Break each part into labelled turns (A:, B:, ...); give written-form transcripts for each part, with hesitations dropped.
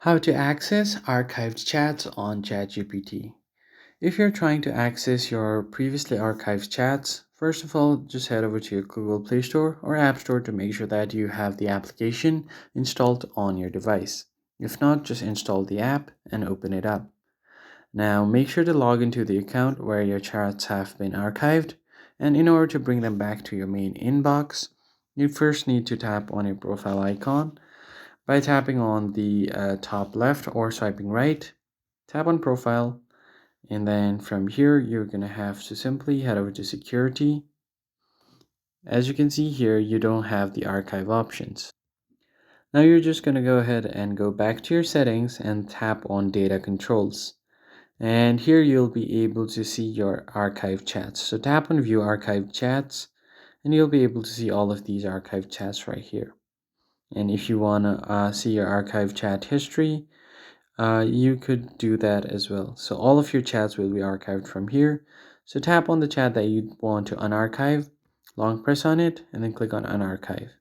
A: How to access archived chats on ChatGPT. If you're trying to access your previously archived chats, first of all, just head over to your Google Play Store or App Store to make sure that you have the application installed on your device. If not, just install the app and open it up. Now, make sure to log into the account where your chats have been archived, and in order to bring them back to your main inbox, you first need to tap on your profile icon by tapping on the top left or swiping right. Tap on profile, and then from here you're gonna have to simply head over to security. As you can see here, you don't have the archive options. Now you're just gonna go ahead and go back to your settings and tap on data controls. And here you'll be able to see your archive chats. So tap on view archive chats and you'll be able to see all of these archive chats right here. And if you want to see your archive chat history, you could do that as well. So all of your chats will be archived from here. So tap on the chat that you want to unarchive, long press on it, and then click on unarchive.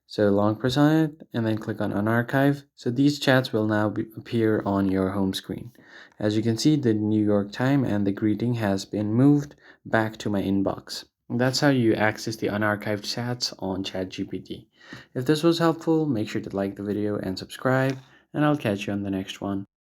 A: So long press on it and then click on unarchive. So these chats will now appear on your home screen. As you can see, the New York time and the greeting has been moved back to my inbox. And that's how you access the unarchived chats on ChatGPT. If this was helpful, make sure to like the video and subscribe, and I'll catch you on the next one.